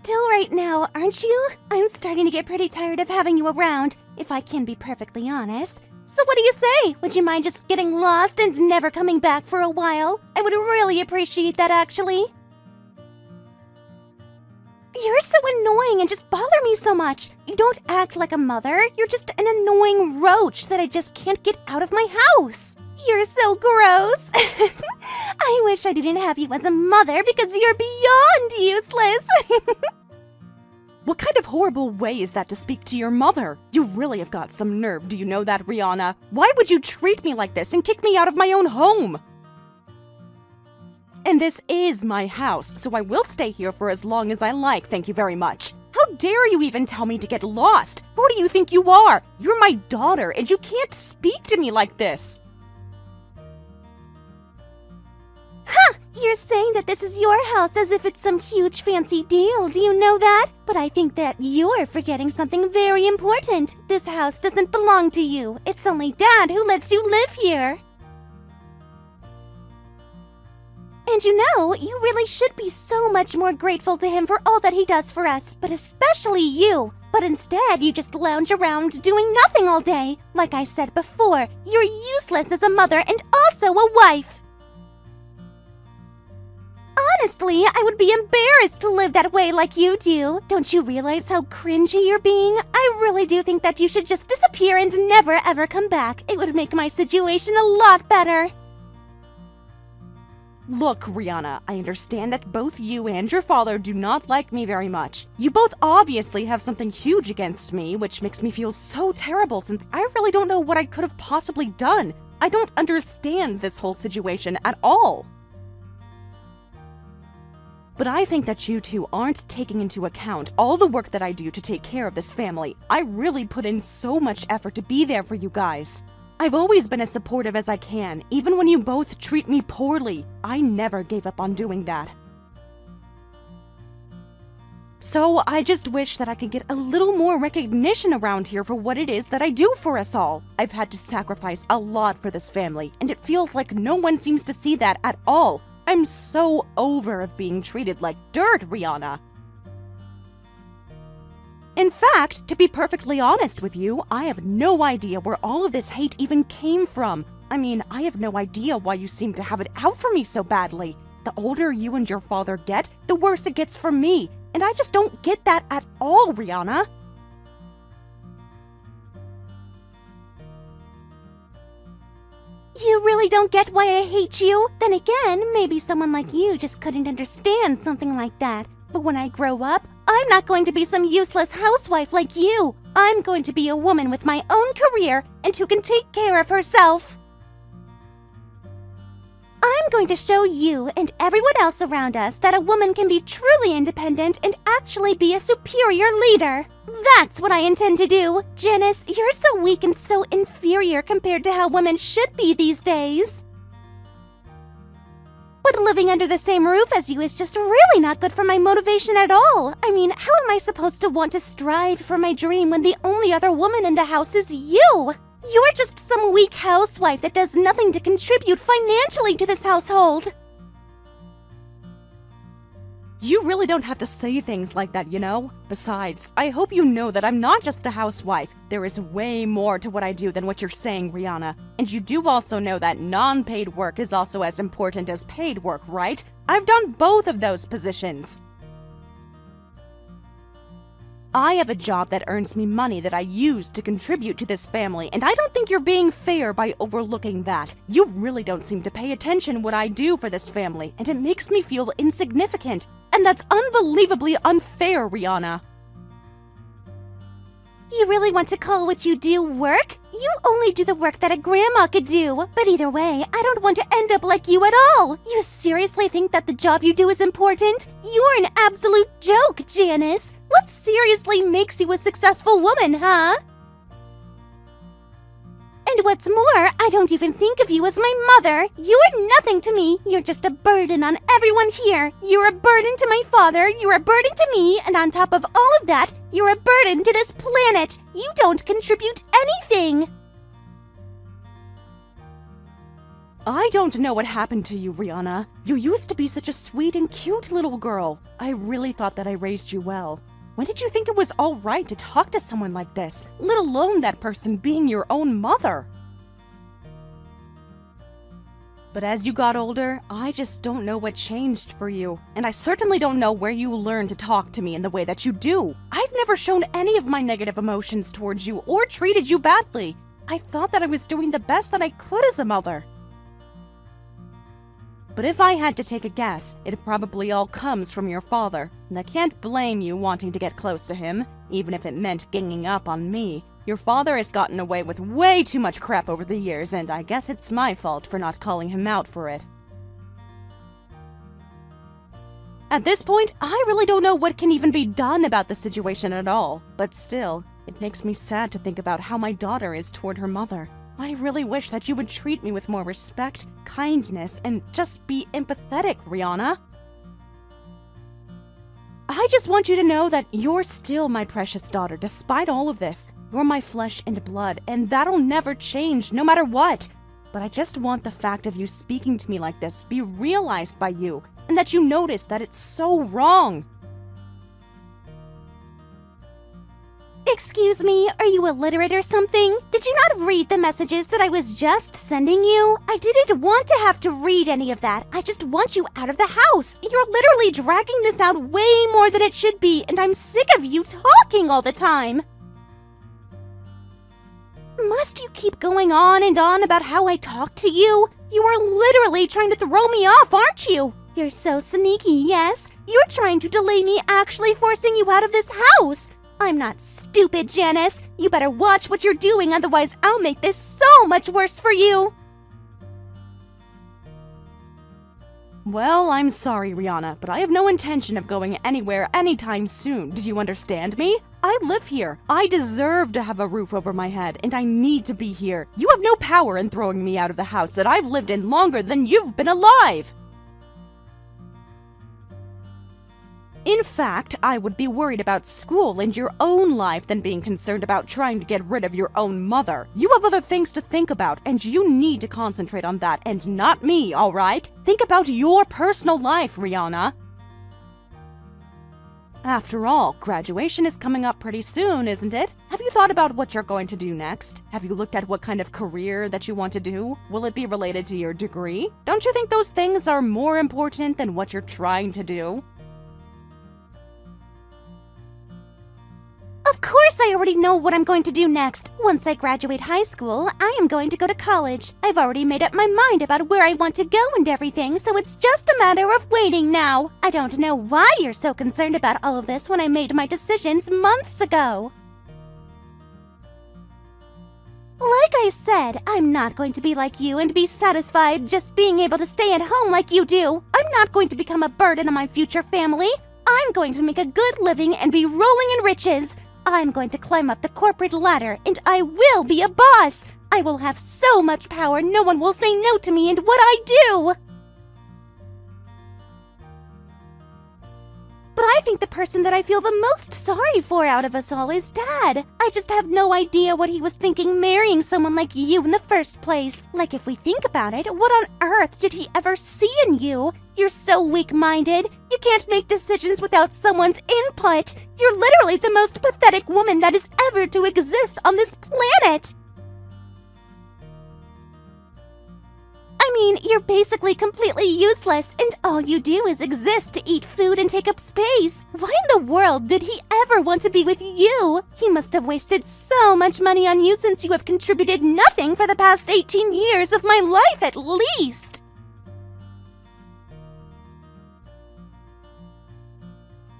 still right now, aren't you? I'm starting to get pretty tired of having you around, if I can be perfectly honest. So what do you say? Would you mind just getting lost and never coming back for a while? I would really appreciate that, actually. You're so annoying and just bother me so much. You don't act like a mother. You're just an annoying roach that I just can't get out of my house. You're so gross. I wish I didn't have you as a mother because you're beyond useless. What kind of horrible way is that to speak to your mother? You really have got some nerve, do you know that, Rihanna? Why would you treat me like this and kick me out of my own home? And this is my house, so I will stay here for as long as I like, thank you very much. How dare you even tell me to get lost? Who do you think you are? You're my daughter, and you can't speak to me like this. Huh! You're saying that this is your house as if it's some huge fancy deal, do you know that? But I think that you're forgetting something very important. This house doesn't belong to you. It's only Dad who lets you live here. And you know, you really should be so much more grateful to him for all that he does for us, but especially you. But instead, you just lounge around doing nothing all day. Like I said before, you're useless as a mother and also a wife. Honestly, I would be embarrassed to live that way like you do. Don't you realize how cringy you're being? I really do think that you should just disappear and never ever come back. It would make my situation a lot better. Look, Rihanna, I understand that both you and your father do not like me very much. You both obviously have something huge against me, which makes me feel so terrible since I really don't know what I could have possibly done. I don't understand this whole situation at all. But I think that you two aren't taking into account all the work that I do to take care of this family. I really put in so much effort to be there for you guys. I've always been as supportive as I can, even when you both treat me poorly. I never gave up on doing that. So I just wish that I could get a little more recognition around here for what it is that I do for us all. I've had to sacrifice a lot for this family, and it feels like no one seems to see that at all. I'm so over of being treated like dirt, Rihanna. In fact, to be perfectly honest with you, I have no idea where all of this hate even came from. I mean, I have no idea why you seem to have it out for me so badly. The older you and your father get, the worse it gets for me, and I just don't get that at all, Rihanna. You really don't get why I hate you? Then again, maybe someone like you just couldn't understand something like that. But when I grow up, I'm not going to be some useless housewife like you. I'm going to be a woman with my own career and who can take care of herself. I'm going to show you and everyone else around us that a woman can be truly independent and actually be a superior leader. That's what I intend to do. Janice, you're so weak and so inferior compared to how women should be these days. But living under the same roof as you is just really not good for my motivation at all. I mean, how am I supposed to want to strive for my dream when the only other woman in the house is you? You're just some weak housewife that does nothing to contribute financially to this household. You really don't have to say things like that, you know? Besides, I hope you know that I'm not just a housewife. There is way more to what I do than what you're saying, Rihanna. And you do also know that non-paid work is also as important as paid work, right? I've done both of those positions. I have a job that earns me money that I use to contribute to this family, and I don't think you're being fair by overlooking that. You really don't seem to pay attention what I do for this family, and it makes me feel insignificant. And that's unbelievably unfair, Rihanna. You really want to call what you do work? You only do the work that a grandma could do. But either way, I don't want to end up like you at all. You seriously think that the job you do is important? You're an absolute joke, Janice. What seriously makes you a successful woman, huh? And what's more, I don't even think of you as my mother. You are nothing to me. You're just a burden on everyone here. You're a burden to my father, you're a burden to me, and on top of all of that, you're a burden to this planet. You don't contribute anything. I don't know what happened to you, Rihanna. You used to be such a sweet and cute little girl. I really thought that I raised you well. When did you think it was all right to talk to someone like this, let alone that person being your own mother? But as you got older, I just don't know what changed for you. And I certainly don't know where you learned to talk to me in the way that you do. I've never shown any of my negative emotions towards you or treated you badly. I thought that I was doing the best that I could as a mother. But if I had to take a guess, it probably all comes from your father. And I can't blame you wanting to get close to him, even if it meant ganging up on me. Your father has gotten away with way too much crap over the years, and I guess it's my fault for not calling him out for it. At this point, I really don't know what can even be done about the situation at all. But still, it makes me sad to think about how my daughter is toward her mother. I really wish that you would treat me with more respect, kindness, and just be empathetic, Rihanna. I just want you to know that you're still my precious daughter despite all of this. You're my flesh and blood, and that'll never change no matter what. But I just want the fact of you speaking to me like this be realized by you, and that you notice that it's so wrong. Excuse me, are you illiterate or something? Did you not read the messages that I was just sending you? I didn't want to have to read any of that. I just want you out of the house. You're literally dragging this out way more than it should be, and I'm sick of you talking all the time. Must you keep going on and on about how I talk to you? You are literally trying to throw me off, aren't you? You're so sneaky, yes? You're trying to delay me actually forcing you out of this house. I'm not stupid, Janice. You better watch what you're doing, otherwise I'll make this so much worse for you. Well, I'm sorry, Rihanna, but I have no intention of going anywhere anytime soon. Do you understand me? I live here. I deserve to have a roof over my head, and I need to be here. You have no power in throwing me out of the house that I've lived in longer than you've been alive. In fact, I would be worried about school and your own life than being concerned about trying to get rid of your own mother. You have other things to think about, and you need to concentrate on that and not me, all right? Think about your personal life, Rihanna. After all, graduation is coming up pretty soon, isn't it? Have you thought about what you're going to do next? Have you looked at what kind of career that you want to do? Will it be related to your degree? Don't you think those things are more important than what you're trying to do? Of course I already know what I'm going to do next. Once I graduate high school, I am going to go to college. I've already made up my mind about where I want to go and everything, so it's just a matter of waiting now. I don't know why you're so concerned about all of this when I made my decisions months ago. Like I said, I'm not going to be like you and be satisfied just being able to stay at home like you do. I'm not going to become a burden on my future family. I'm going to make a good living and be rolling in riches. I'm going to climb up the corporate ladder, and I will be a boss! I will have so much power, no one will say no to me and what I do! But I think the person that I feel the most sorry for out of us all is Dad. I just have no idea what he was thinking marrying someone like you in the first place. Like, if we think about it, what on earth did he ever see in you? You're so weak-minded. You can't make decisions without someone's input. You're literally the most pathetic woman that is ever to exist on this planet. I mean, you're basically completely useless, and all you do is exist to eat food and take up space. Why in the world did he ever want to be with you? He must have wasted so much money on you since you have contributed nothing for the past 18 years of my life at least.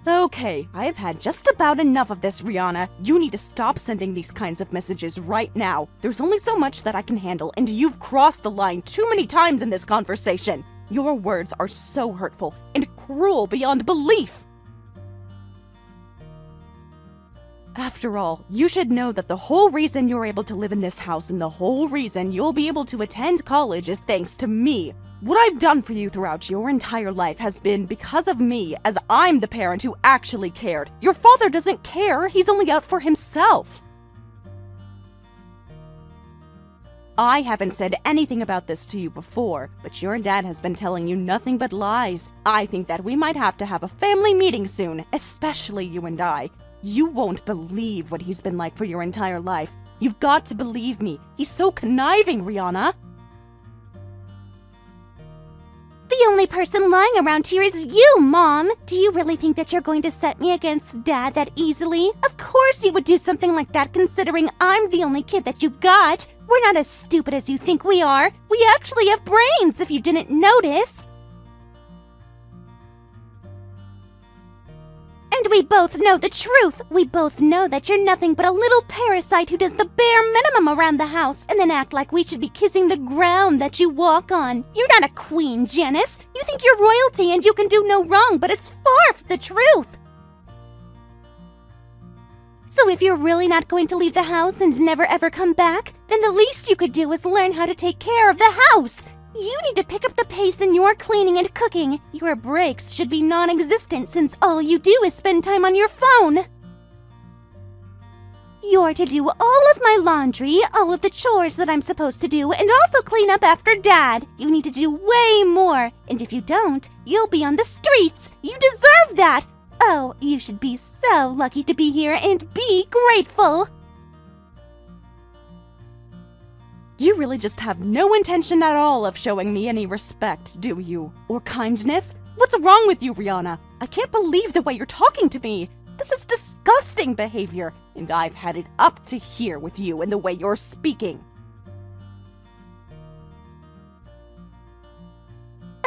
Okay, I've had just about enough of this, Rihanna. You need to stop sending these kinds of messages right now. There's only so much that I can handle, and you've crossed the line too many times in this conversation. Your words are so hurtful and cruel beyond belief. After all, you should know that the whole reason you're able to live in this house and the whole reason you'll be able to attend college is thanks to me. What I've done for you throughout your entire life has been because of me, as I'm the parent who actually cared. Your father doesn't care, he's only out for himself. I haven't said anything about this to you before, but your dad has been telling you nothing but lies. I think that we might have to have a family meeting soon, especially you and I. You won't believe what he's been like for your entire life. You've got to believe me. He's so conniving, Rihanna. The only person lying around here is you, Mom! Do you really think that you're going to set me against Dad that easily? Of course you would do something like that considering I'm the only kid that you've got! We're not as stupid as you think we are! We actually have brains, if you didn't notice! And we both know the truth! We both know that you're nothing but a little parasite who does the bare minimum around the house and then act like we should be kissing the ground that you walk on. You're not a queen, Janice! You think you're royalty and you can do no wrong, but it's far from the truth! So if you're really not going to leave the house and never ever come back, then the least you could do is learn how to take care of the house! You need to pick up the pace in your cleaning and cooking. Your breaks should be non-existent since all you do is spend time on your phone. You're to do all of my laundry, all of the chores that I'm supposed to do, and also clean up after Dad. You need to do way more, and if you don't, you'll be on the streets. You deserve that! Oh, you should be so lucky to be here and be grateful. You really just have no intention at all of showing me any respect, do you? Or kindness? What's wrong with you, Rihanna? I can't believe the way you're talking to me. This is disgusting behavior, and I've had it up to here with you and the way you're speaking.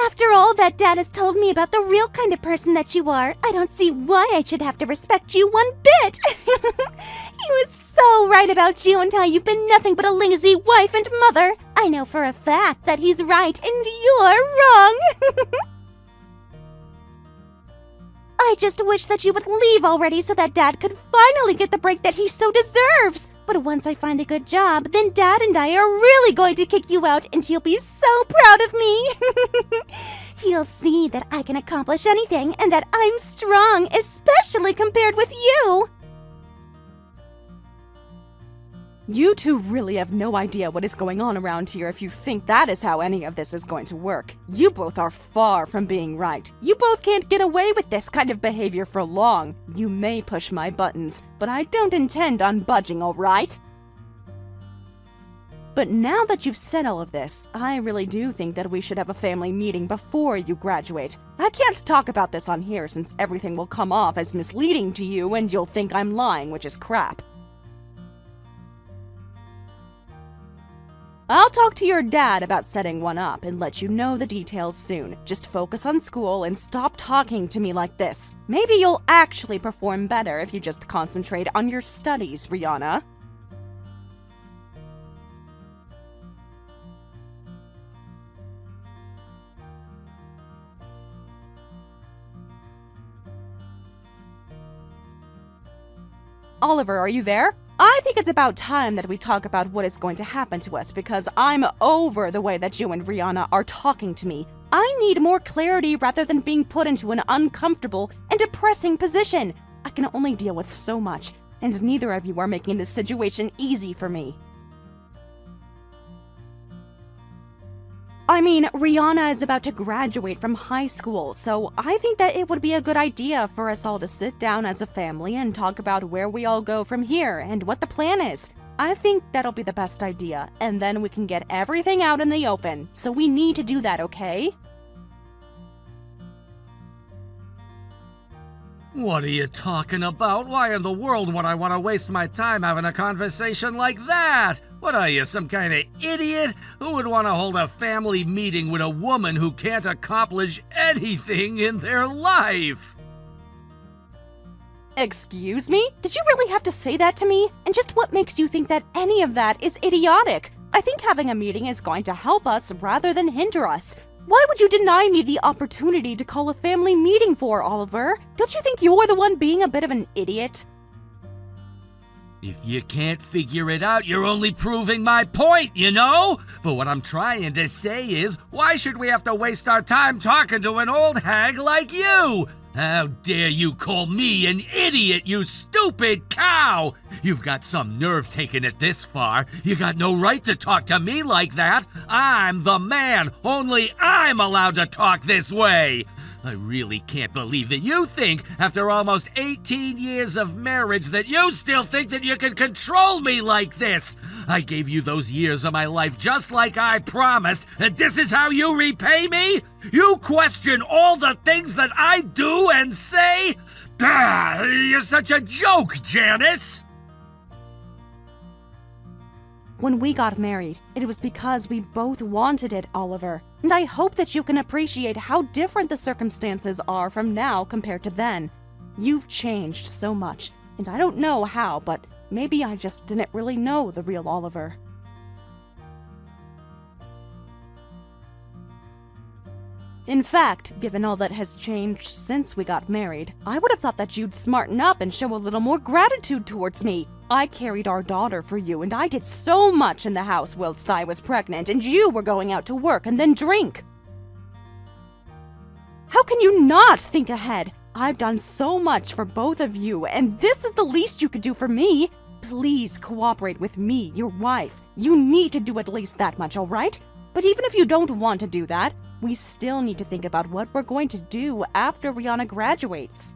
After all that Dad has told me about the real kind of person that you are, I don't see why I should have to respect you one bit. He was so right about you and how you've been nothing but a lazy wife and mother. I know for a fact that he's right and you're wrong. I just wish that you would leave already so that Dad could finally get the break that he so deserves. But once I find a good job, then Dad and I are really going to kick you out and he'll be so proud of me. He'll see that I can accomplish anything and that I'm strong, especially compared with you. You two really have no idea what is going on around here if you think that is how any of this is going to work. You both are far from being right. You both can't get away with this kind of behavior for long. You may push my buttons, but I don't intend on budging, all right? But now that you've said all of this, I really do think that we should have a family meeting before you graduate. I can't talk about this on here since everything will come off as misleading to you and you'll think I'm lying, which is crap. I'll talk to your dad about setting one up and let you know the details soon. Just focus on school and stop talking to me like this. Maybe you'll actually perform better if you just concentrate on your studies, Rihanna. Oliver, are you there? I think it's about time that we talk about what is going to happen to us because I'm over the way that you and Rihanna are talking to me. I need more clarity rather than being put into an uncomfortable and depressing position. I can only deal with so much, and neither of you are making this situation easy for me. I mean, Rihanna is about to graduate from high school, so I think that it would be a good idea for us all to sit down as a family and talk about where we all go from here and what the plan is. I think that'll be the best idea, and then we can get everything out in the open. So we need to do that, okay? What are you talking about? Why in the world would I want to waste my time having a conversation like that? What are you, some kind of idiot? Who would want to hold a family meeting with a woman who can't accomplish anything in their life? Excuse me? Did you really have to say that to me? And just what makes you think that any of that is idiotic? I think having a meeting is going to help us rather than hinder us. Why would you deny me the opportunity to call a family meeting for, Oliver? Don't you think you're the one being a bit of an idiot? If you can't figure it out, you're only proving my point, you know? But what I'm trying to say is, why should we have to waste our time talking to an old hag like you? How dare you call me an idiot, you stupid cow! You've got some nerve taking it this far. You got no right to talk to me like that. I'm the man. Only I'm allowed to talk this way. I really can't believe that you think, after almost 18 years of marriage, that you still think that you can control me like this. I gave you those years of my life just like I promised, and this is how you repay me? You question all the things that I do and say? You're such a joke, Janice! When we got married, it was because we both wanted it, Oliver. And I hope that you can appreciate how different the circumstances are from now compared to then. You've changed so much, and I don't know how, but maybe I just didn't really know the real Oliver. In fact, given all that has changed since we got married, I would have thought that you'd smarten up and show a little more gratitude towards me. I carried our daughter for you, and I did so much in the house whilst I was pregnant, and you were going out to work and then drink. How can you not think ahead? I've done so much for both of you, and this is the least you could do for me. Please cooperate with me, your wife. You need to do at least that much, all right? But even if you don't want to do that, we still need to think about what we're going to do after Rihanna graduates.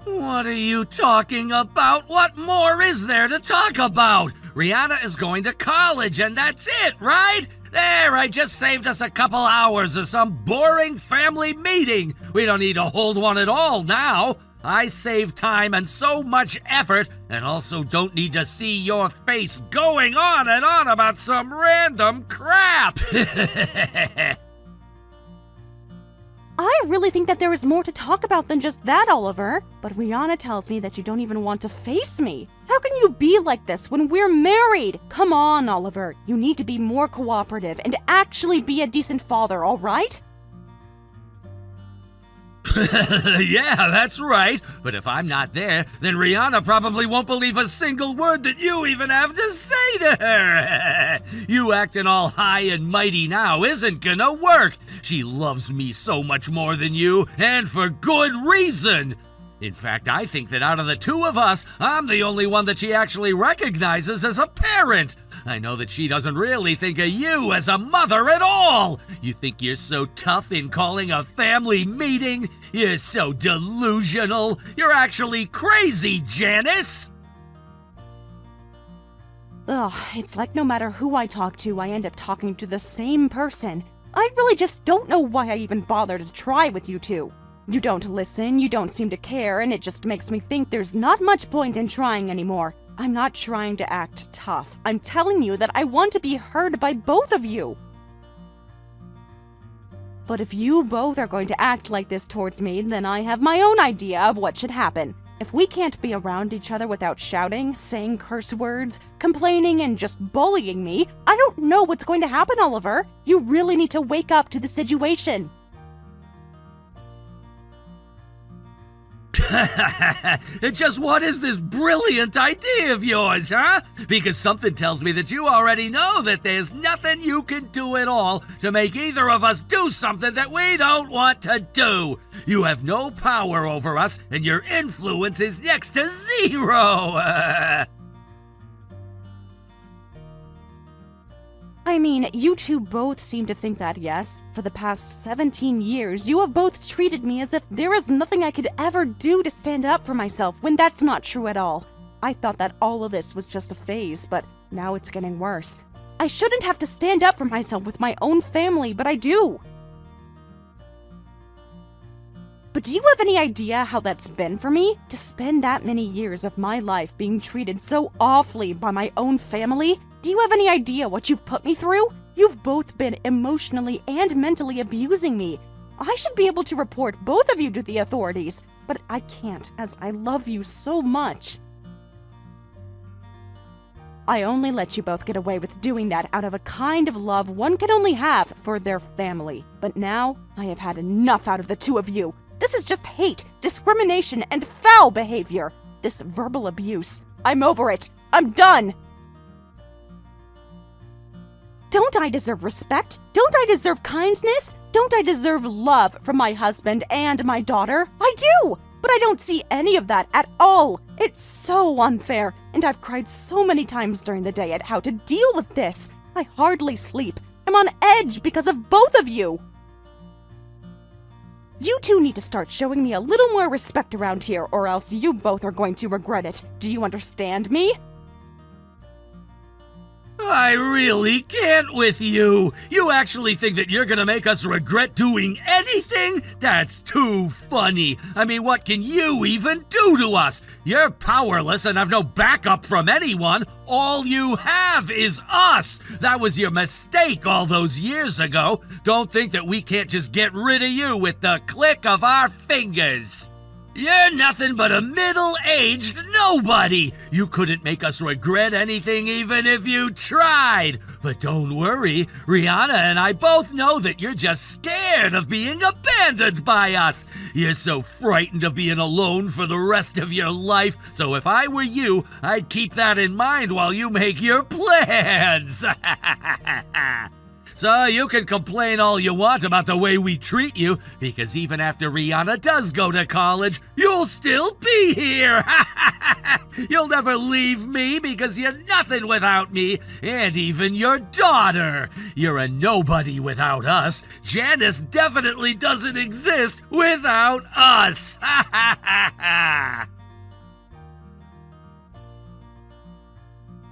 What are you talking about? What more is there to talk about? Rihanna is going to college and that's it, right? There, I just saved us a couple hours of some boring family meeting. We don't need to hold one at all now. I save time and so much effort, and also don't need to see your face going on and on about some random crap. I really think that there is more to talk about than just that, Oliver. But Rihanna tells me that you don't even want to face me. How can you be like this when we're married? Come on, Oliver. You need to be more cooperative and actually be a decent father, all right? Yeah, that's right. But if I'm not there, then Rihanna probably won't believe a single word that you even have to say to her. You acting all high and mighty now isn't gonna work. She loves me so much more than you, and for good reason. In fact, I think that out of the two of us, I'm the only one that she actually recognizes as a parent. I know that she doesn't really think of you as a mother at all. You think you're so tough in calling a family meeting? You're so delusional. You're actually crazy, Janice. Ugh, it's like no matter who I talk to, I end up talking to the same person. I really just don't know why I even bothered to try with you two. You don't listen, you don't seem to care, and it just makes me think there's not much point in trying anymore. I'm not trying to act tough. I'm telling you that I want to be heard by both of you. But if you both are going to act like this towards me, then I have my own idea of what should happen. If we can't be around each other without shouting, saying curse words, complaining, and just bullying me, I don't know what's going to happen, Oliver. You really need to wake up to the situation. Just what is this brilliant idea of yours, huh? Because something tells me that you already know that there's nothing you can do at all to make either of us do something that we don't want to do. You have no power over us, and your influence is next to zero. I mean, you two both seem to think that, yes. For the past 17 years, you have both treated me as if there is nothing I could ever do to stand up for myself, when that's not true at all. I thought that all of this was just a phase, but now it's getting worse. I shouldn't have to stand up for myself with my own family, but I do. But do you have any idea how that's been for me? To spend that many years of my life being treated so awfully by my own family? Do you have any idea what you've put me through? You've both been emotionally and mentally abusing me. I should be able to report both of you to the authorities, but I can't, as I love you so much. I only let you both get away with doing that out of a kind of love one can only have for their family. But now, I have had enough out of the two of you. This is just hate, discrimination, and foul behavior. This verbal abuse. I'm over it. I'm done. Don't I deserve respect? Don't I deserve kindness? Don't I deserve love from my husband and my daughter? I do! But I don't see any of that at all. It's so unfair, and I've cried so many times during the day at how to deal with this. I hardly sleep. I'm on edge because of both of you. You two need to start showing me a little more respect around here, or else you both are going to regret it. Do you understand me? I really can't with you. You actually think that you're gonna make us regret doing anything? That's too funny. I mean, what can you even do to us? You're powerless and have no backup from anyone. All you have is us. That was your mistake all those years ago. Don't think that we can't just get rid of you with the click of our fingers. You're nothing but a middle-aged nobody. You couldn't make us regret anything even if you tried. But don't worry, Rihanna and I both know that you're just scared of being abandoned by us. You're so frightened of being alone for the rest of your life. So if I were you, I'd keep that in mind while you make your plans. So you can complain all you want about the way we treat you, because even after Rihanna does go to college, you'll still be here! You'll never leave me because you're nothing without me, and even your daughter. You're a nobody without us. Janice definitely doesn't exist without us!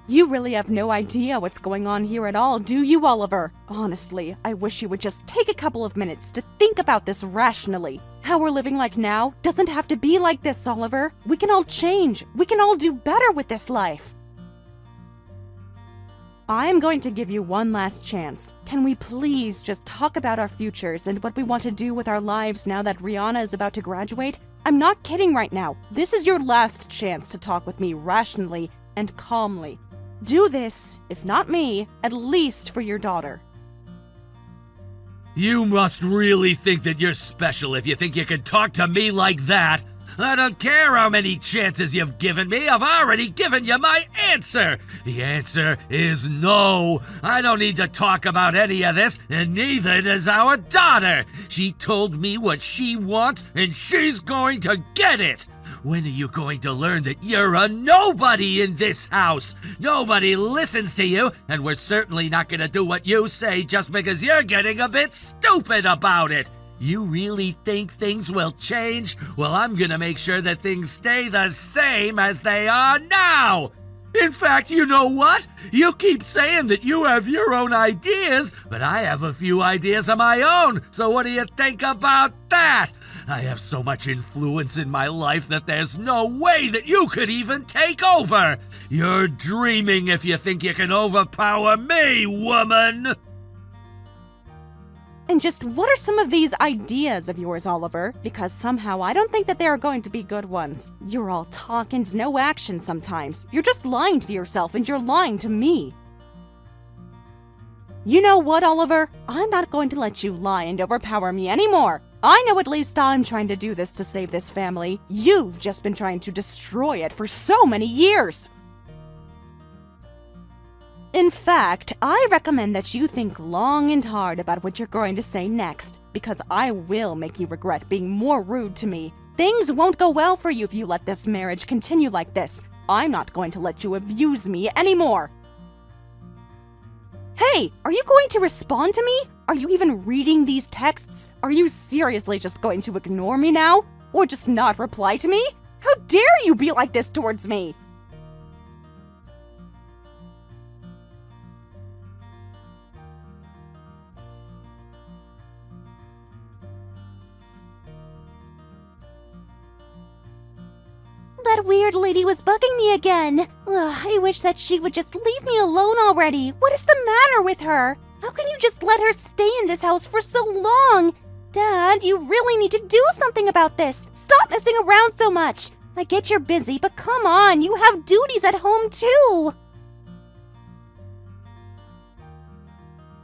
You really have no idea what's going on here at all, do you, Oliver? Honestly, I wish you would just take a couple of minutes to think about this rationally. How we're living like now doesn't have to be like this, Oliver. We can all change. We can all do better with this life. I am going to give you one last chance. Can we please just talk about our futures and what we want to do with our lives now that Rihanna is about to graduate? I'm not kidding right now. This is your last chance to talk with me rationally and calmly. Do this, if not me, at least for your daughter. You must really think that you're special if you think you can talk to me like that. I don't care how many chances you've given me, I've already given you my answer. The answer is no. I don't need to talk about any of this, and neither does our daughter. She told me what she wants, and she's going to get it. When are you going to learn that you're a nobody in this house? Nobody listens to you, and we're certainly not going to do what you say just because you're getting a bit stupid about it. You really think things will change? Well, I'm going to make sure that things stay the same as they are now. In fact, you know what? You keep saying that you have your own ideas, but I have a few ideas of my own, so what do you think about that? I have so much influence in my life that there's no way that you could even take over. You're dreaming if you think you can overpower me, woman! And just what are some of these ideas of yours, Oliver? Because somehow I don't think that they are going to be good ones. You're all talk and no action sometimes. You're just lying to yourself and you're lying to me. You know what, Oliver? I'm not going to let you lie and overpower me anymore. I know at least I'm trying to do this to save this family. You've just been trying to destroy it for so many years. In fact, I recommend that you think long and hard about what you're going to say next, because I will make you regret being more rude to me. Things won't go well for you if you let this marriage continue like this. I'm not going to let you abuse me anymore. Hey, are you going to respond to me? Are you even reading these texts? Are you seriously just going to ignore me now? Or just not reply to me? How dare you be like this towards me? That weird lady was bugging me again. Ugh, I wish that she would just leave me alone already. What is the matter with her? How can you just let her stay in this house for so long? Dad, you really need to do something about this. Stop messing around so much. I get you're busy, but come on, you have duties at home too.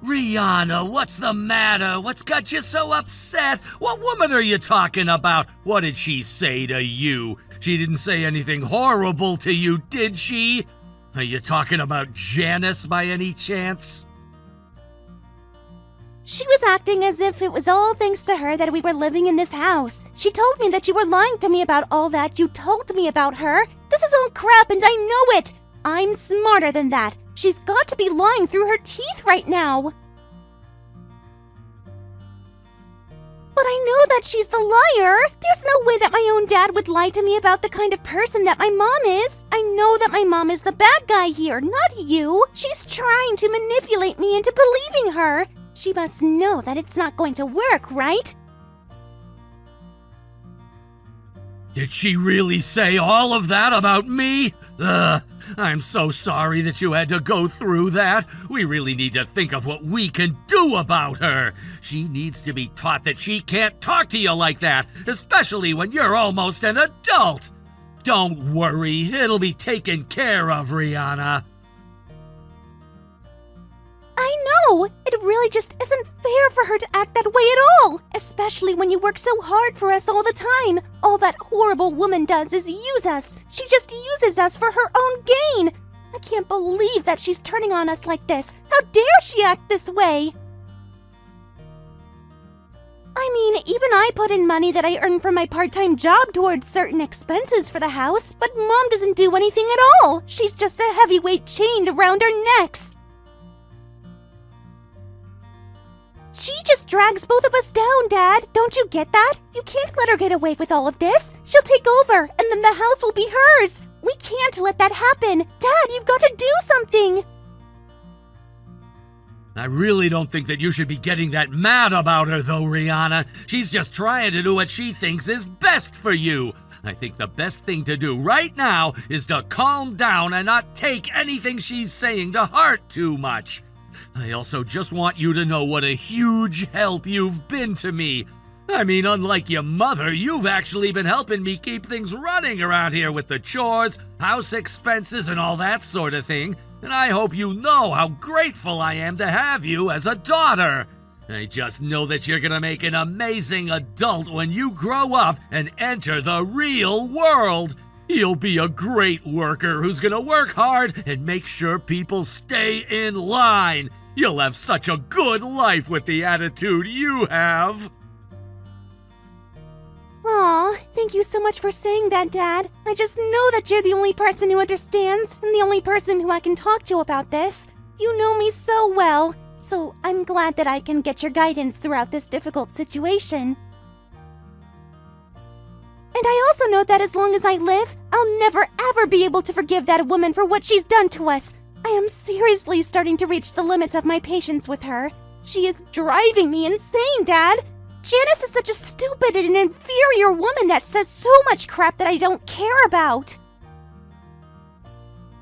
Rihanna, what's the matter? What's got you so upset? What woman are you talking about? What did she say to you? She didn't say anything horrible to you, did she? Are you talking about Janice by any chance? She was acting as if it was all thanks to her that we were living in this house. She told me that you were lying to me about all that you told me about her. This is all crap and I know it. I'm smarter than that. She's got to be lying through her teeth right now. But I know that she's the liar. There's no way that my own dad would lie to me about the kind of person that my mom is. I know that my mom is the bad guy here, not you. She's trying to manipulate me into believing her. She must know that it's not going to work, right? Did she really say all of that about me? I'm so sorry that you had to go through that. We really need to think of what we can do about her. She needs to be taught that she can't talk to you like that, especially when you're almost an adult. Don't worry, it'll be taken care of, Rihanna. I know! It really just isn't fair for her to act that way at all! Especially when you work so hard for us all the time! All that horrible woman does is use us! She just uses us for her own gain! I can't believe that she's turning on us like this! How dare she act this way! I mean, even I put in money that I earn from my part-time job towards certain expenses for the house, but Mom doesn't do anything at all! She's just a heavyweight chained around our necks! She just drags both of us down, Dad. Don't you get that? You can't let her get away with all of this. She'll take over, and then the house will be hers. We can't let that happen. Dad, you've got to do something. I really don't think that you should be getting that mad about her, though, Rihanna. She's just trying to do what she thinks is best for you. I think the best thing to do right now is to calm down and not take anything she's saying to heart too much. I also just want you to know what a huge help you've been to me. I mean, unlike your mother, you've actually been helping me keep things running around here with the chores, house expenses, and all that sort of thing. And I hope you know how grateful I am to have you as a daughter. I just know that you're gonna make an amazing adult when you grow up and enter the real world. You'll be a great worker who's gonna work hard and make sure people stay in line. You'll have such a good life with the attitude you have. Aw, thank you so much for saying that, Dad. I just know that you're the only person who understands and the only person who I can talk to about this. You know me so well, so I'm glad that I can get your guidance throughout this difficult situation. And I also know that as long as I live, I'll never ever be able to forgive that woman for what she's done to us. I am seriously starting to reach the limits of my patience with her. She is driving me insane, Dad. Janice is such a stupid and inferior woman that says so much crap that I don't care about.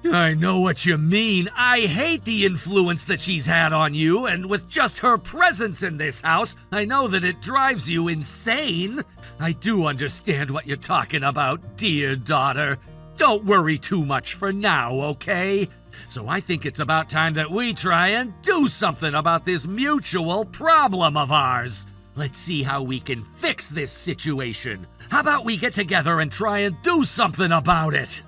I know what you mean. I hate the influence that she's had on you, and with just her presence in this house, I know that it drives you insane. I do understand what you're talking about, dear daughter. Don't worry too much for now, okay? So I think it's about time that we try and do something about this mutual problem of ours. Let's see how we can fix this situation. How about we get together and try and do something about it?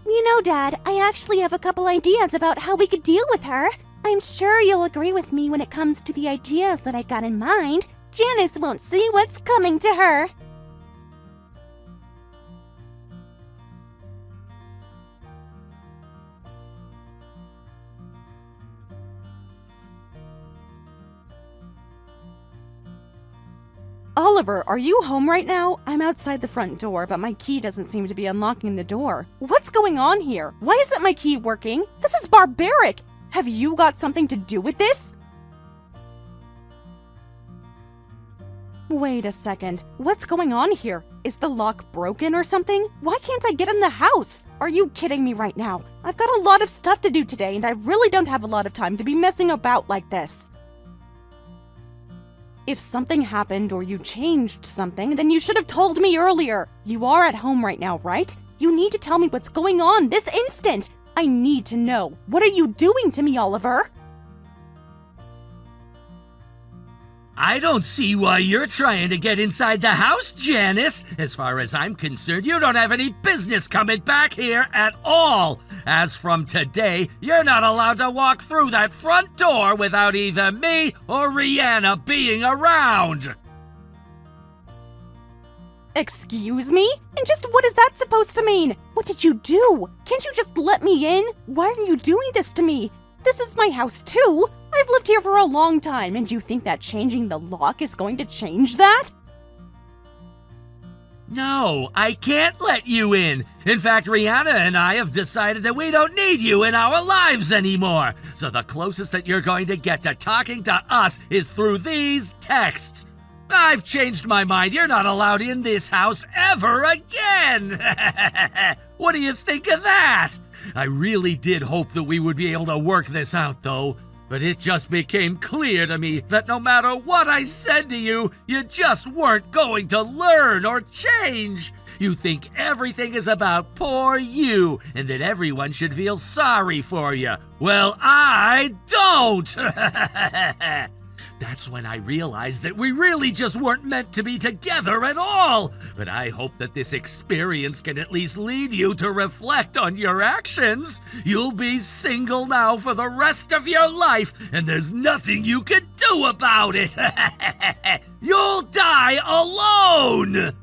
You know, Dad, I actually have a couple ideas about how we could deal with her. I'm sure you'll agree with me when it comes to the ideas that I got in mind. Janice won't see what's coming to her. Oliver, are you home right now? I'm outside the front door, but my key doesn't seem to be unlocking the door. What's going on here? Why isn't my key working? This is barbaric! Have you got something to do with this? Wait a second. What's going on here? Is the lock broken or something? Why can't I get in the house? Are you kidding me right now? I've got a lot of stuff to do today, and I really don't have a lot of time to be messing about like this. If something happened or you changed something, then you should have told me earlier. You are at home right now, right? You need to tell me what's going on this instant. I need to know. What are you doing to me, Oliver? I don't see why you're trying to get inside the house, Janice. As far as I'm concerned, you don't have any business coming back here at all. As from today, you're not allowed to walk through that front door without either me or Rihanna being around. Excuse me? And just what is that supposed to mean? What did you do? Can't you just let me in? Why are you doing this to me? This is my house too. I've lived here for a long time, and you think that changing the lock is going to change that? No, I can't let you in. In fact, Rihanna and I have decided that we don't need you in our lives anymore. So the closest that you're going to get to talking to us is through these texts. I've changed my mind. You're not allowed in this house ever again. What do you think of that? I really did hope that we would be able to work this out, though. But it just became clear to me that no matter what I said to you, you just weren't going to learn or change. You think everything is about poor you and that everyone should feel sorry for you. Well, I don't. That's when I realized that we really just weren't meant to be together at all. But I hope that this experience can at least lead you to reflect on your actions. You'll be single now for the rest of your life, and there's nothing you can do about it. You'll die alone!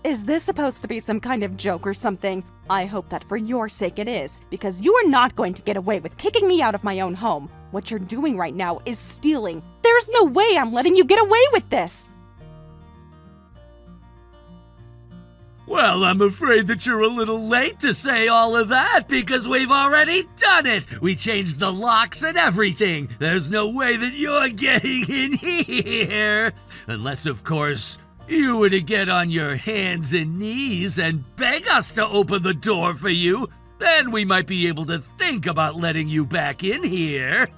Is this supposed to be some kind of joke or something? I hope that for your sake it is, because you are not going to get away with kicking me out of my own home. What you're doing right now is stealing. There's no way I'm letting you get away with this! Well, I'm afraid that you're a little late to say all of that because we've already done it. We changed the locks and everything. There's no way that you're getting in here. Unless, of course, you were to get on your hands and knees and beg us to open the door for you. Then we might be able to think about letting you back in here.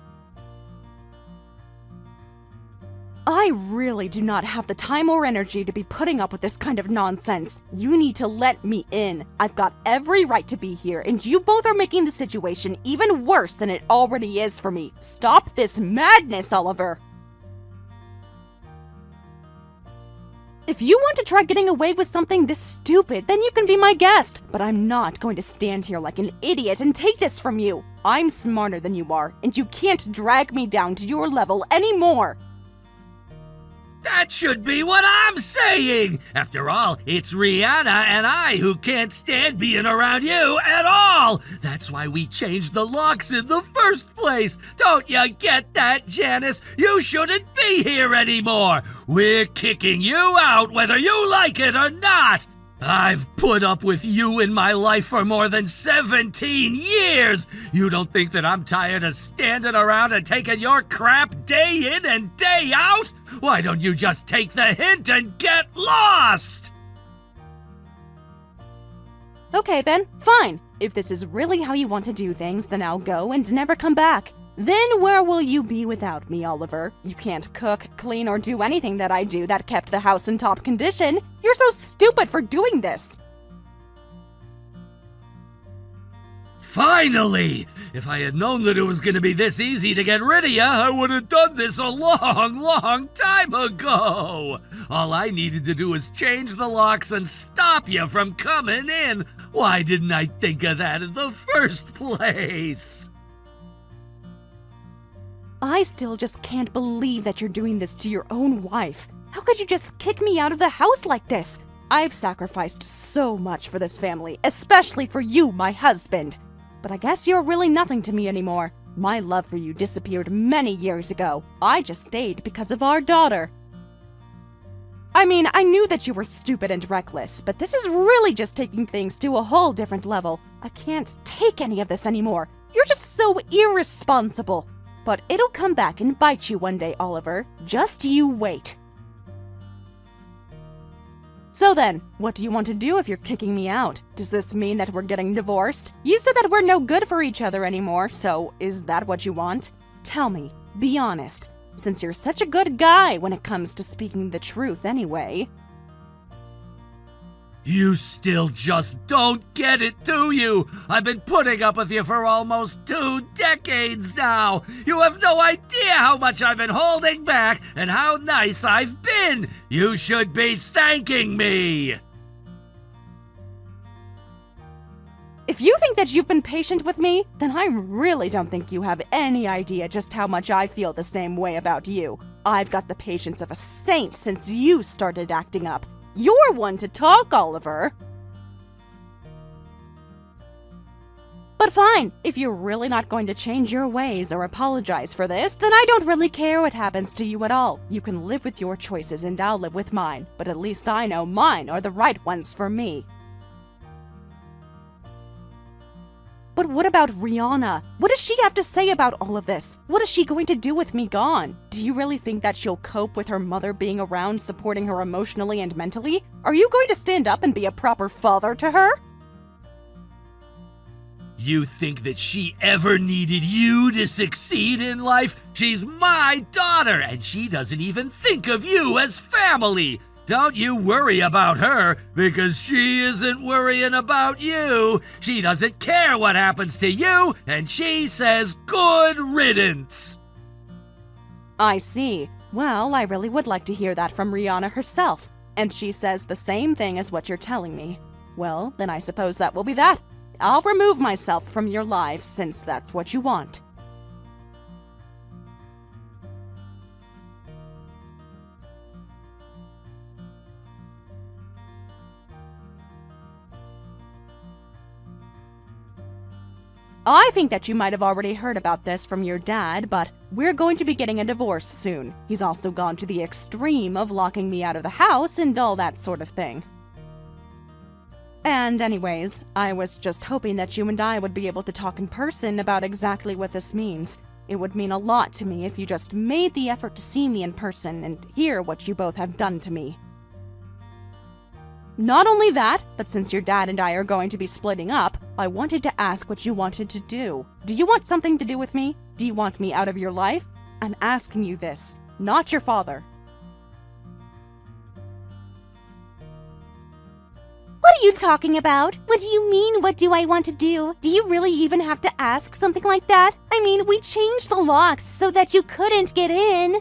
I really do not have the time or energy to be putting up with this kind of nonsense. You need to let me in. I've got every right to be here, and you both are making the situation even worse than it already is for me. Stop this madness, Oliver! If you want to try getting away with something this stupid, then you can be my guest. But I'm not going to stand here like an idiot and take this from you. I'm smarter than you are, and you can't drag me down to your level anymore. That should be what I'm saying! After all, it's Rihanna and I who can't stand being around you at all! That's why we changed the locks in the first place! Don't you get that, Janice? You shouldn't be here anymore! We're kicking you out whether you like it or not! I've put up with you in my life for more than 17 years! You don't think that I'm tired of standing around and taking your crap day in and day out? Why don't you just take the hint and get lost? Okay then, fine. If this is really how you want to do things, then I'll go and never come back. Then where will you be without me, Oliver? You can't cook, clean, or do anything that I do that kept the house in top condition. You're so stupid for doing this. Finally! If I had known that it was going to be this easy to get rid of you, I would have done this a long time ago! All I needed to do was change the locks and stop you from coming in! Why didn't I think of that in the first place? I still just can't believe that you're doing this to your own wife. How could you just kick me out of the house like this? I've sacrificed so much for this family, especially for you, my husband. But I guess you're really nothing to me anymore. My love for you disappeared many years ago. I just stayed because of our daughter. I mean, I knew that you were stupid and reckless, but this is really just taking things to a whole different level. I can't take any of this anymore. You're just so irresponsible. But it'll come back and bite you one day, Oliver. Just you wait. So then, what do you want to do if you're kicking me out? Does this mean that we're getting divorced? You said that we're no good for each other anymore, so is that what you want? Tell me, be honest, since you're such a good guy when it comes to speaking the truth anyway. You still just don't get it, do you? I've been putting up with you for almost 2 decades now. You have no idea how much I've been holding back and how nice I've been. You should be thanking me. If you think that you've been patient with me, then I really don't think you have any idea just how much I feel the same way about you. I've got the patience of a saint since you started acting up. You're one to talk, Oliver. But fine, if you're really not going to change your ways or apologize for this, then I don't really care what happens to you at all. You can live with your choices and I'll live with mine, but at least I know mine are the right ones for me. But what about Rihanna? What does she have to say about all of this? What is she going to do with me gone? Do you really think that she'll cope with her mother being around, supporting her emotionally and mentally? Are you going to stand up and be a proper father to her? You think that she ever needed you to succeed in life? She's my daughter, and she doesn't even think of you as family. Don't you worry about her, because she isn't worrying about you. She doesn't care what happens to you, and she says good riddance. I see. Well, I really would like to hear that from Rihanna herself. And she says the same thing as what you're telling me. Well, then I suppose that will be that. I'll remove myself from your lives since that's what you want. I think that you might have already heard about this from your dad, but we're going to be getting a divorce soon. He's also gone to the extreme of locking me out of the house and all that sort of thing. And anyways, I was just hoping that you and I would be able to talk in person about exactly what this means. It would mean a lot to me if you just made the effort to see me in person and hear what you both have done to me. Not only that, but since your dad and I are going to be splitting up, I wanted to ask what you wanted to do. Do you want something to do with me? Do you want me out of your life? I'm asking you this, not your father. What are you talking about? What do you mean, what do I want to do? Do you really even have to ask something like that? I mean, we changed the locks so that you couldn't get in.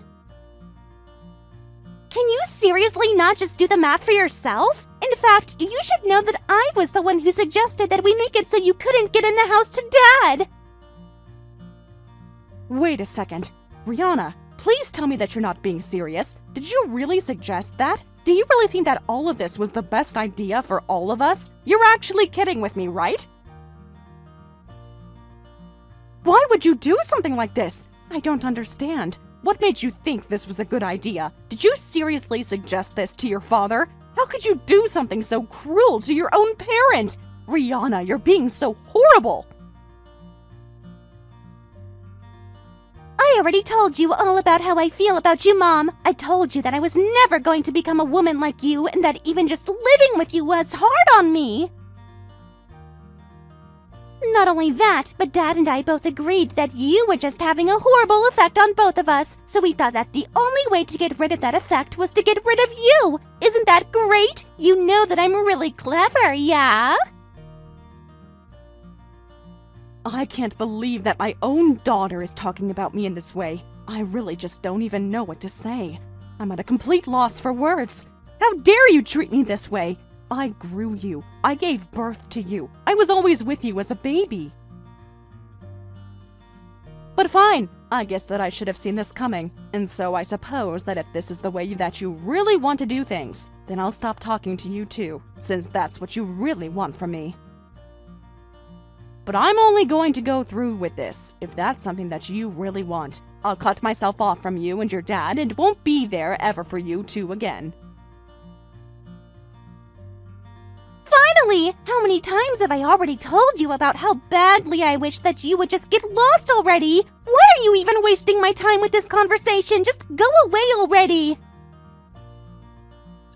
Can you seriously not just do the math for yourself? In fact, you should know that I was the one who suggested that we make it so you couldn't get in the house to Dad! Wait a second. Rihanna, please tell me that you're not being serious. Did you really suggest that? Do you really think that all of this was the best idea for all of us? You're actually kidding with me, right? Why would you do something like this? I don't understand. What made you think this was a good idea? Did you seriously suggest this to your father? How could you do something so cruel to your own parent? Rihanna, you're being so horrible! I already told you all about how I feel about you, Mom. I told you that I was never going to become a woman like you, and that even just living with you was hard on me. Not only that, but Dad and I both agreed that you were just having a horrible effect on both of us, so we thought that the only way to get rid of that effect was to get rid of you. Isn't that great? You know that I'm really clever, yeah? I can't believe that my own daughter is talking about me in this way. I really just don't even know what to say. I'm at a complete loss for words. How dare you treat me this way? I grew you. I gave birth to you. I was always with you as a baby. But fine, I guess that I should have seen this coming. And so I suppose that if this is the way that you really want to do things, then I'll stop talking to you too, since that's what you really want from me. But I'm only going to go through with this if that's something that you really want. I'll cut myself off from you and your dad and won't be there ever for you two again. Finally! How many times have I already told you about how badly I wish that you would just get lost already? Why are you even wasting my time with this conversation? Just go away already!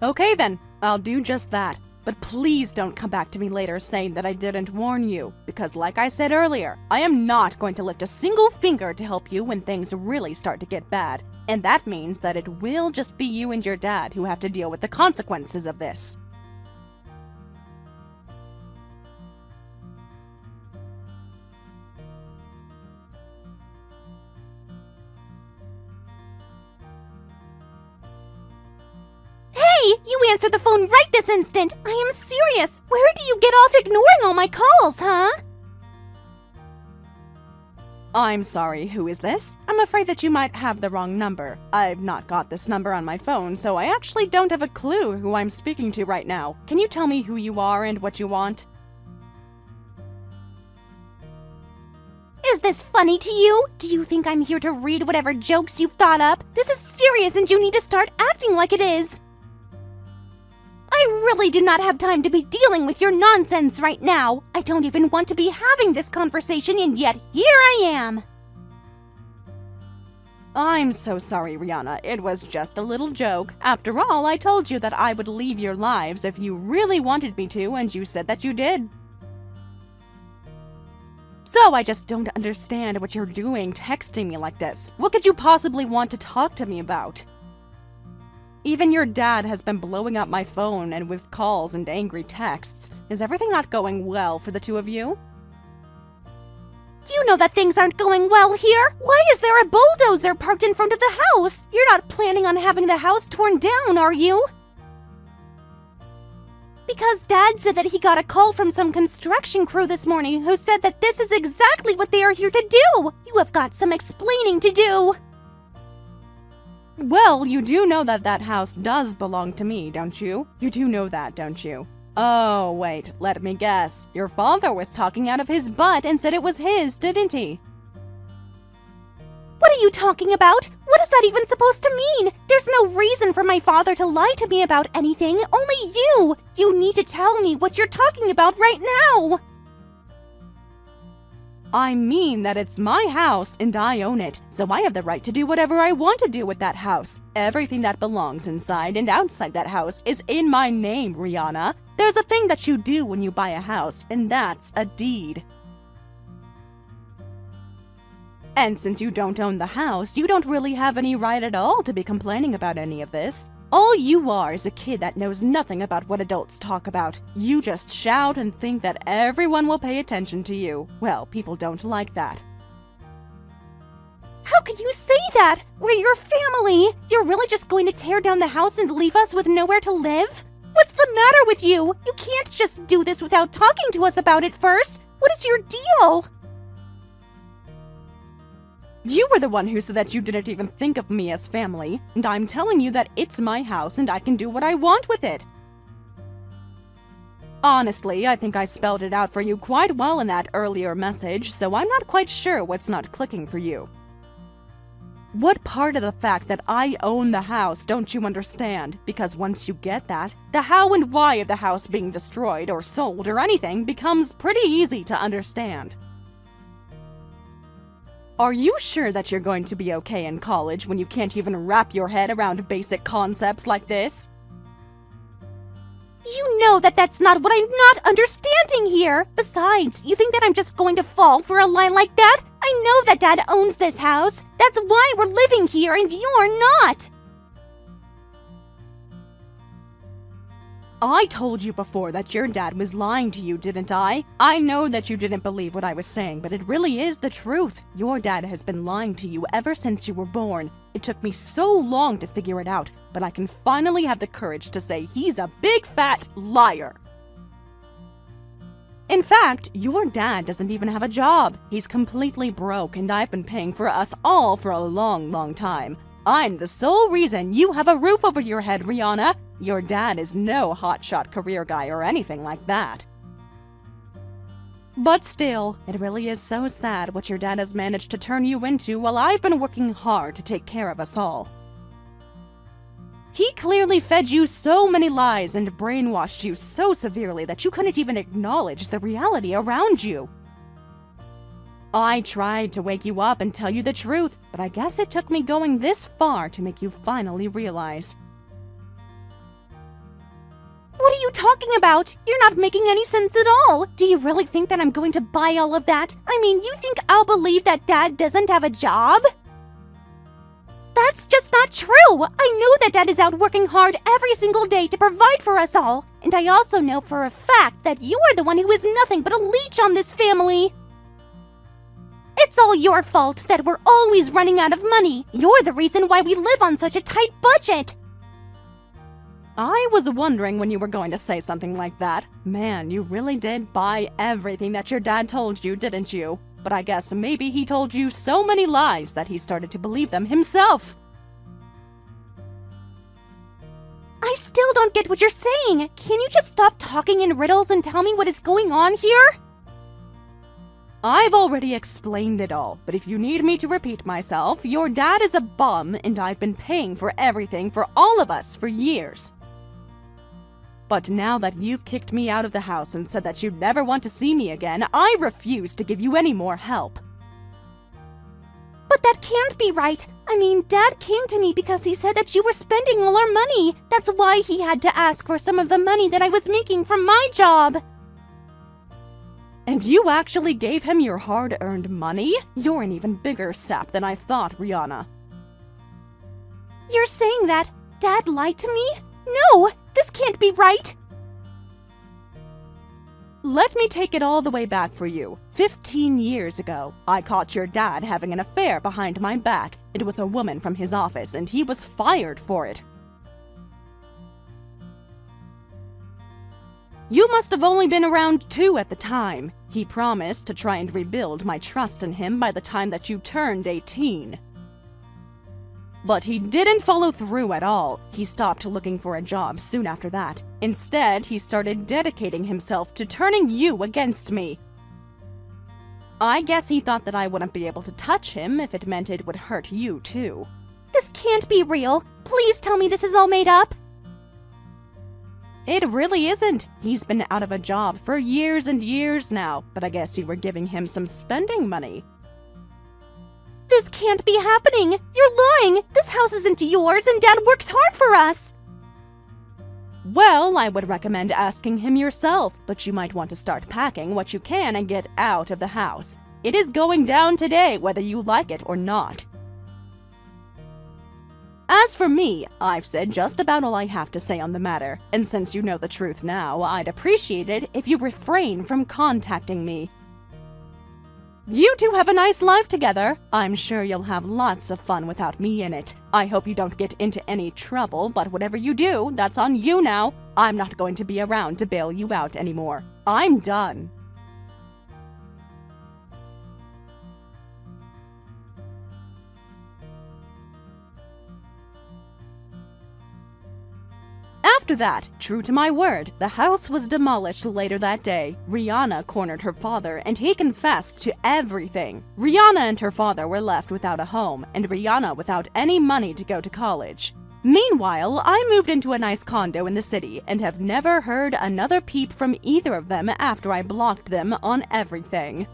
Okay then, I'll do just that. But please don't come back to me later saying that I didn't warn you, because like I said earlier, I am not going to lift a single finger to help you when things really start to get bad. And that means that it will just be you and your dad who have to deal with the consequences of this. Hey, you answered the phone right this instant! I am serious! Where do you get off ignoring all my calls, huh? I'm sorry, who is this? I'm afraid that you might have the wrong number. I've not got this number on my phone, so I actually don't have a clue who I'm speaking to right now. Can you tell me who you are and what you want? Is this funny to you? Do you think I'm here to read whatever jokes you've thought up? This is serious and you need to start acting like it is. I really do not have time to be dealing with your nonsense right now. I don't even want to be having this conversation, and yet here I am. I'm so sorry, Rihanna. It was just a little joke. After all, I told you that I would leave your lives if you really wanted me to, and you said that you did. So I just don't understand what you're doing texting me like this. What could you possibly want to talk to me about? Even your dad has been blowing up my phone and with calls and angry texts. Is everything not going well for the two of you? You know that things aren't going well here. Why is there a bulldozer parked in front of the house? You're not planning on having the house torn down, are you? Because Dad said that he got a call from some construction crew this morning who said that this is exactly what they are here to do. You have got some explaining to do. Well, you do know that that house does belong to me, don't you? You do know that, don't you? Oh, wait, let me guess. Your father was talking out of his butt and said it was his, didn't he? What are you talking about? What is that even supposed to mean? There's no reason for my father to lie to me about anything, only you! You need to tell me what you're talking about right now! I mean that it's my house and I own it, so I have the right to do whatever I want to do with that house. Everything that belongs inside and outside that house is in my name, Rihanna. There's a thing that you do when you buy a house, and that's a deed. And since you don't own the house, you don't really have any right at all to be complaining about any of this. All you are is a kid that knows nothing about what adults talk about. You just shout and think that everyone will pay attention to you. Well, people don't like that. How could you say that? We're your family! You're really just going to tear down the house and leave us with nowhere to live? What's the matter with you? You can't just do this without talking to us about it first. What is your deal? You were the one who said that you didn't even think of me as family, and I'm telling you that it's my house and I can do what I want with it. Honestly, I think I spelled it out for you quite well in that earlier message, so I'm not quite sure what's not clicking for you. What part of the fact that I own the house don't you understand? Because once you get that, the how and why of the house being destroyed or sold or anything becomes pretty easy to understand. Are you sure that you're going to be okay in college when you can't even wrap your head around basic concepts like this? You know that that's not what I'm not understanding here. Besides, you think that I'm just going to fall for a lie like that? I know that Dad owns this house. That's why we're living here and you're not. I told you before that your dad was lying to you, didn't I? I know that you didn't believe what I was saying, but it really is the truth. Your dad has been lying to you ever since you were born. It took me so long to figure it out, but I can finally have the courage to say he's a big fat liar. In fact, your dad doesn't even have a job. He's completely broke, and I've been paying for us all for a long, long time. I'm the sole reason you have a roof over your head, Rihanna. Your dad is no hotshot career guy or anything like that. But still, it really is so sad what your dad has managed to turn you into while I've been working hard to take care of us all. He clearly fed you so many lies and brainwashed you so severely that you couldn't even acknowledge the reality around you. I tried to wake you up and tell you the truth, but I guess it took me going this far to make you finally realize. What are you talking about? You're not making any sense at all. Do you really think that I'm going to buy all of that? I mean, you think I'll believe that Dad doesn't have a job? That's just not true. I know that Dad is out working hard every single day to provide for us all. And I also know for a fact that you are the one who is nothing but a leech on this family. It's all your fault that we're always running out of money. You're the reason why we live on such a tight budget. I was wondering when you were going to say something like that. Man, you really did buy everything that your dad told you, didn't you? But I guess maybe he told you so many lies that he started to believe them himself. I still don't get what you're saying. Can you just stop talking in riddles and tell me what is going on here? I've already explained it all, but if you need me to repeat myself, your dad is a bum and I've been paying for everything for all of us for years. But now that you've kicked me out of the house and said that you'd never want to see me again, I refuse to give you any more help. But that can't be right. I mean, Dad came to me because he said that you were spending all our money. That's why he had to ask for some of the money that I was making from my job. And you actually gave him your hard-earned money? You're an even bigger sap than I thought, Rihanna. You're saying that Dad lied to me? No, this can't be right. Let me take it all the way back for you. 15 years ago, I caught your dad having an affair behind my back. It was a woman from his office, and he was fired for it. You must have only been around 2 at the time. He promised to try and rebuild my trust in him by the time that you turned 18. But he didn't follow through at all. He stopped looking for a job soon after that. Instead, he started dedicating himself to turning you against me. I guess he thought that I wouldn't be able to touch him if it meant it would hurt you too. This can't be real. Please tell me this is all made up. It really isn't. He's been out of a job for years and years now, but I guess you were giving him some spending money. This can't be happening. You're lying. This house isn't yours and Dad works hard for us. Well, I would recommend asking him yourself, but you might want to start packing what you can and get out of the house. It is going down today, whether you like it or not. As for me, I've said just about all I have to say on the matter, and since you know the truth now, I'd appreciate it if you refrain from contacting me. You two have a nice life together. I'm sure you'll have lots of fun without me in it. I hope you don't get into any trouble, but whatever you do, that's on you now. I'm not going to be around to bail you out anymore. I'm done. After that, true to my word, the house was demolished later that day. Rihanna cornered her father, and he confessed to everything. Rihanna and her father were left without a home, and Rihanna without any money to go to college. Meanwhile, I moved into a nice condo in the city, and have never heard another peep from either of them after I blocked them on everything.